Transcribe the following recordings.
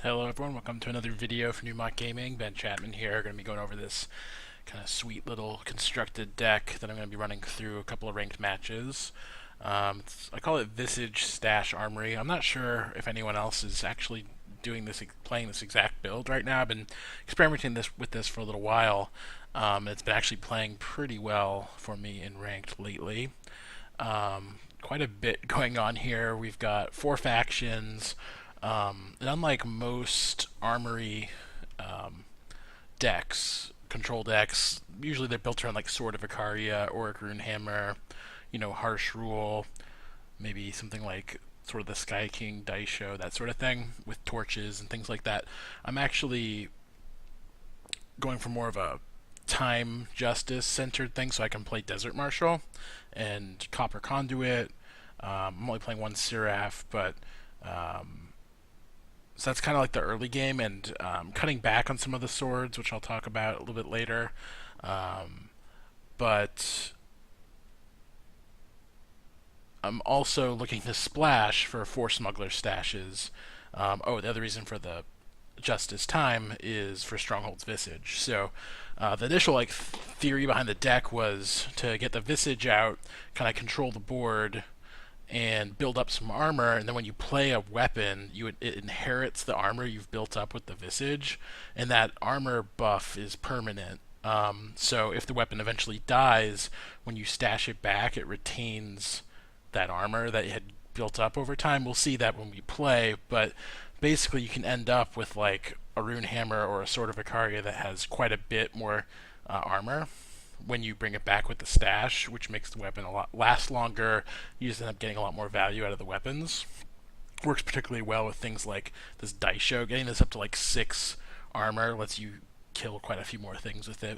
Hello everyone, welcome to another video for Numot Gaming. Ben Chapman here. Going to be going over this kind of sweet little constructed deck that I'm going to be running through a couple of ranked matches. I call it Visage Stach Armory. I'm not sure if anyone else is actually doing this, playing this exact build right now. I've been experimenting with this for a little while. It's been actually playing pretty well for me in ranked lately. Quite a bit going on here. We've got 4 factions. And unlike most armory decks, control decks, usually they're built around like Sword of Icaria, Auric Runehammer, Harsh Rule, maybe something like sort of the Sky King Dice Show, that sort of thing, with torches and things like that. I'm actually going for more of a time justice centered thing, so I can play Desert Marshal and Copper Conduit. I'm only playing one Seraph, but so that's kind of like the early game, and cutting back on some of the swords, which I'll talk about a little bit later. But I'm also looking to splash for 4 Smuggler stashes. The other reason for the Justice time is for Stronghold's Visage. So the initial theory behind the deck was to get the Visage out, kind of control the board, and build up some armor, and then when you play a weapon, it inherits the armor you've built up with the Visage, and that armor buff is permanent. So if the weapon eventually dies, when you stash it back, it retains that armor that it had built up over time. We'll see that when we play, but basically you can end up with like a Runehammer or a Sword of Icaria that has quite a bit more armor when you bring it back with the stash, which makes the weapon last longer. You just end up getting a lot more value out of the weapons. Works particularly well with things like this Dice Show. Getting this up to like 6 armor lets you kill quite a few more things with it.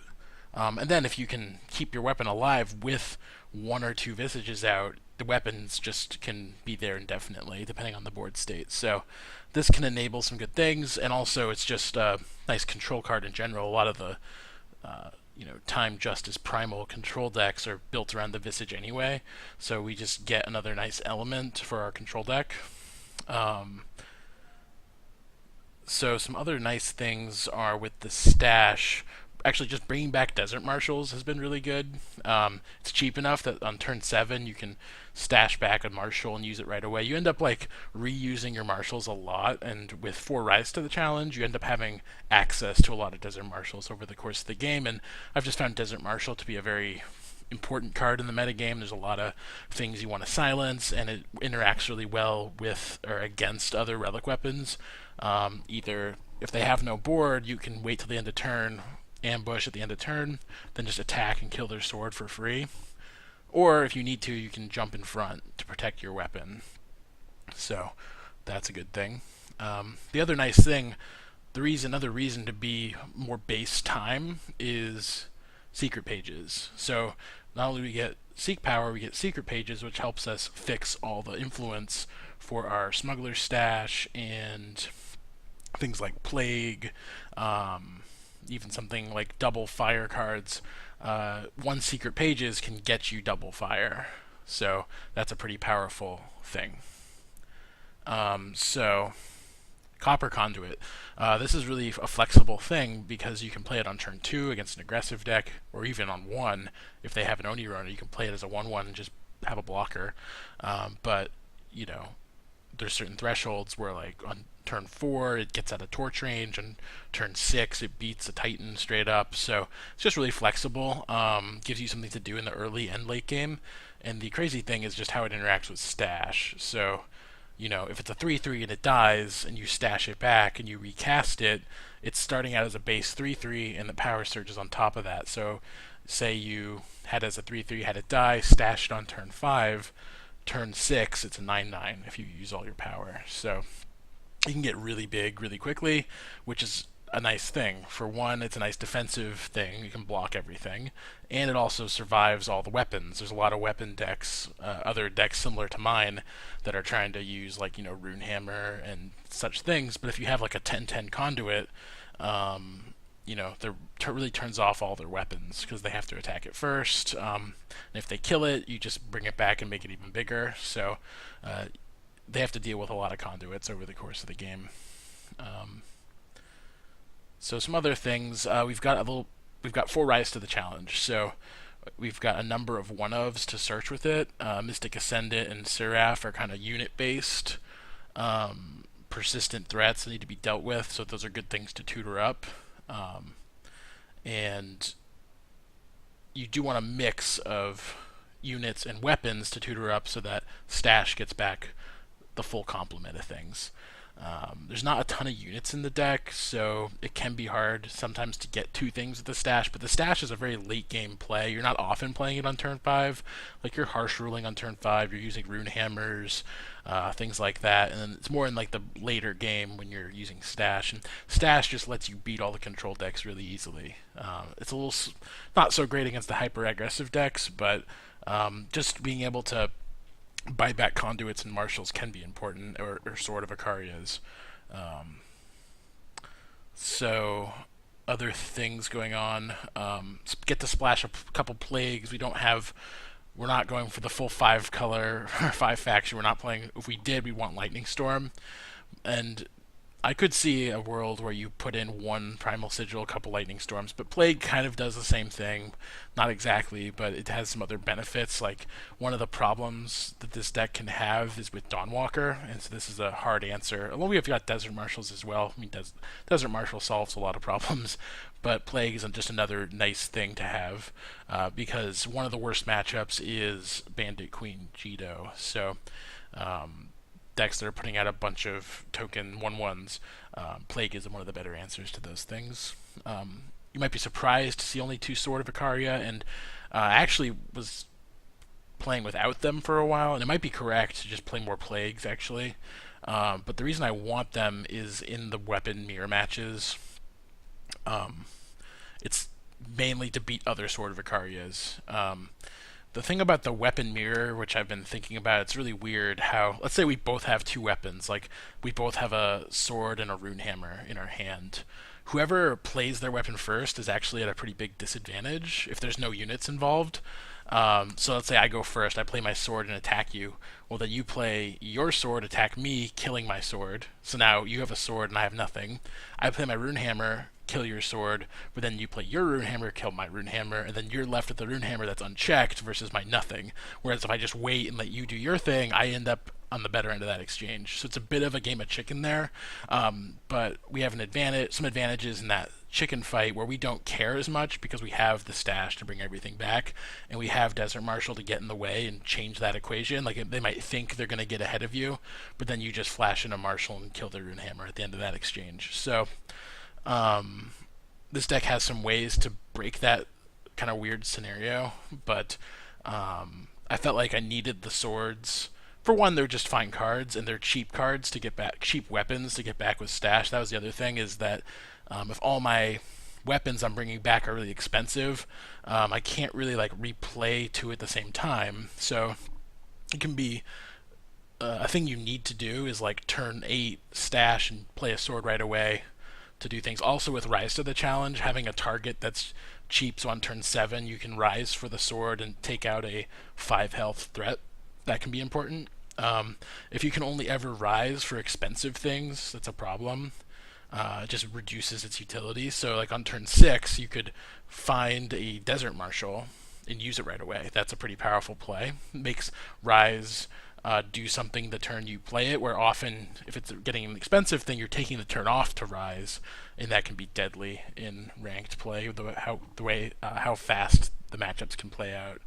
And then if you can keep your weapon alive with 1 or 2 Visages out, the weapons just can be there indefinitely, depending on the board state. So this can enable some good things, and also it's just a nice control card in general. A lot of the Time Justice Primal control decks are built around the Visage anyway, so we just get another nice element for our control deck. So some other nice things are with the stash. Actually, just bringing back Desert Marshals has been really good. It's cheap enough that on turn 7 you can stash back a Marshal and use it right away. You end up reusing your Marshals a lot, and with 4 Rise to the Challenge, you end up having access to a lot of Desert Marshals over the course of the game, and I've just found Desert Marshal to be a very important card in the metagame. There's a lot of things you want to silence, and it interacts really well with or against other relic weapons. Either if they have no board, you can wait till the end of turn, ambush at the end of turn, then just attack and kill their sword for free. Or if you need to, you can jump in front to protect your weapon. So that's a good thing. The other nice thing, another reason to be more base time is secret pages. So not only do we get Seek Power, we get secret pages, which helps us fix all the influence for our Smuggler stash and things like Plague, even something like double fire cards. 1 secret pages can get you double fire, so that's a pretty powerful thing. So Copper Conduit. This is really a flexible thing because you can play it on turn 2 against an aggressive deck, or even on 1 if they have an Oni runner. You can play it as a 1/1 and just have a blocker. But there's certain thresholds where on turn 4 it gets out of torch range, and turn 6 it beats a Titan straight up. So it's just really flexible. Gives you something to do in the early and late game. And the crazy thing is just how it interacts with stash. So if it's a 3/3 and it dies and you stash it back and you recast it, it's starting out as a base 3/3 and the power surge is on top of that. So say you had as a 3/3, had it die, stashed on turn 5, turn 6 it's a 9/9 if you use all your power. So you can get really big really quickly, which is a nice thing. For one, it's a nice defensive thing. You can block everything, and it also survives all the weapons. There's a lot of weapon decks, other decks similar to mine, that are trying to use Runehammer and such things. But if you have a 10/10 Conduit, really turns off all their weapons because they have to attack it first. And if they kill it, you just bring it back and make it even bigger. So they have to deal with a lot of conduits over the course of the game. So some other things, we've got 4 Rise to the Challenge. So we've got a number of one-ofs to search with it. Mystic Ascendant and Seraph are kind of unit-based, persistent threats that need to be dealt with, so those are good things to tutor up. And you do want a mix of units and weapons to tutor up so that Stash gets back the full complement of things. There's not a ton of units in the deck, so it can be hard sometimes to get 2 things with the Stash, but the Stash is a very late game play. You're not often playing it on turn 5. Like, you're harsh ruling on turn 5, you're using rune hammers, things like that, and then it's more in like the later game when you're using Stash, and Stash just lets you beat all the control decks really easily. It's a little not so great against the hyper-aggressive decks, but just being able to buy back conduits and marshals can be important, or Sword of Icarias. So other things going on. Get to splash a couple plagues. We're not going for the full 5 color or 5 faction. We're not playing. If we did, we want Lightning Storm, and I could see a world where you put in 1 Primal Sigil, a couple Lightning Storms, but Plague kind of does the same thing. Not exactly, but it has some other benefits. Like, one of the problems that this deck can have is with Dawnwalker, and so this is a hard answer. Although we have got Desert Marshals as well. I mean, Desert Marshal solves a lot of problems, but Plague is just another nice thing to have, because one of the worst matchups is Bandit Queen Jido. So, decks that are putting out a bunch of token 1/1s, Plague is one of the better answers to those things. You might be surprised to see only 2 Sword of Icaria, and I actually was playing without them for a while, and it might be correct to just play more Plagues, actually. But the reason I want them is in the weapon mirror matches. It's mainly to beat other Sword of Icarias. The thing about the weapon mirror, which I've been thinking about, it's really weird how, let's say we both have 2 weapons, like we both have a sword and a rune hammer in our hand. Whoever plays their weapon first is actually at a pretty big disadvantage if there's no units involved. So let's say I go first, I play my sword and attack you. Well, then you play your sword, attack me, killing my sword. So now you have a sword and I have nothing. I play my rune hammer, kill your sword, but then you play your rune hammer, kill my rune hammer, and then you're left with the rune hammer that's unchecked versus my nothing. Whereas if I just wait and let you do your thing, I end up on the better end of that exchange. So it's a bit of a game of chicken there, but we have some advantages in that chicken fight where we don't care as much because we have the Stash to bring everything back, and we have Desert Marshal to get in the way and change that equation. Like, they might think they're going to get ahead of you, but then you just flash in a Marshal and kill their rune hammer at the end of that exchange. So this deck has some ways to break that kind of weird scenario, but I felt like I needed the swords. For one, they're just fine cards, and they're cheap cards to get back, cheap weapons to get back with Stash. That was the other thing, is that if all my weapons I'm bringing back are really expensive, I can't really like replay 2 at the same time. So it can be a thing you need to do is like turn 8 Stash and play a sword right away to do things. Also, with Rise to the Challenge, having a target that's cheap, so on turn 7 you can rise for the sword and take out a 5 health threat. That can be important. If you can only ever rise for expensive things, that's a problem. It just reduces its utility. So like on turn 6, you could find a Desert Marshal and use it right away. That's a pretty powerful play. It makes Rise do something the turn you play it, where often if it's getting an expensive thing, you're taking the turn off to Rise, and that can be deadly in ranked play, how fast the matchups can play out.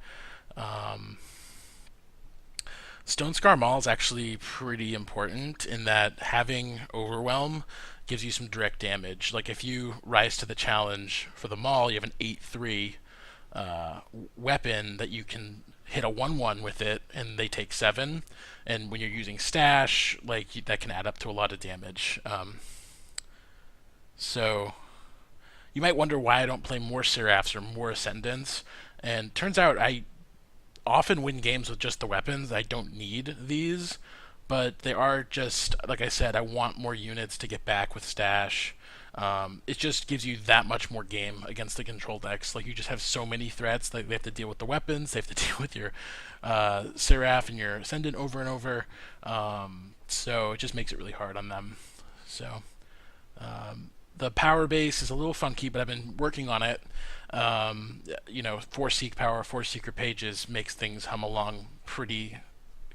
Stone Scar Maul is actually pretty important in that having Overwhelm gives you some direct damage. Like, if you rise to the challenge for the Maul, you have an 8/3 weapon that you can hit a 1/1 with it, and they take 7. And when you're using Stash, like, that can add up to a lot of damage. So you might wonder why I don't play more Seraphs or more Ascendants. And turns out I often win games with just the weapons. I don't need these, but they are just, like I said, I want more units to get back with Stash. It just gives you that much more game against the control decks. Like, you just have so many threats that they have to deal with the weapons, they have to deal with your Seraph and your Ascendant over and over. So it just makes it really hard on them. So the power base is a little funky, but I've been working on it. Four seek power, four secret pages makes things hum along pretty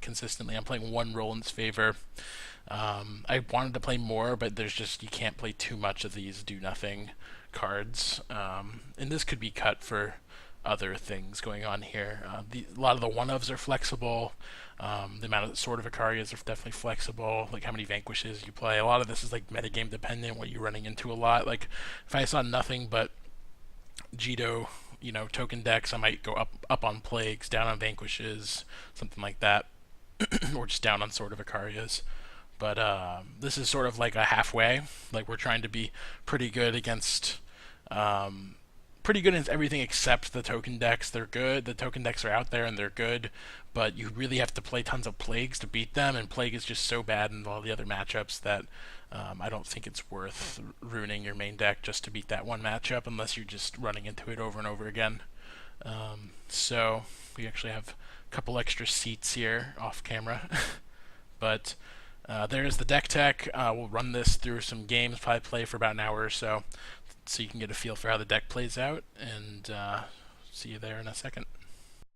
consistently. I'm playing one role in its favor. I wanted to play more, but there's just you can't play too much of these do nothing cards, and this could be cut for other things going on here. A lot of the one ofs are flexible. The amount of Sword of Icarias are definitely flexible. Like how many vanquishes you play. A lot of this is like metagame dependent. What you're running into a lot. Like if I saw nothing but Jito, token decks, I might go up on plagues, down on vanquishes, something like that, or just down on Sword of Icarias. But this is sort of like a halfway. Like we're trying to be pretty good against, pretty good in everything except the token decks. They're good. The token decks are out there and they're good, but you really have to play tons of plagues to beat them. And plague is just so bad in all the other matchups that I don't think it's worth ruining your main deck just to beat that one matchup unless you're just running into it over and over again. So we actually have a couple extra seats here off camera, but. There's the deck tech. We'll run this through some games, probably play for about an hour or so you can get a feel for how the deck plays out, and see you there in a second.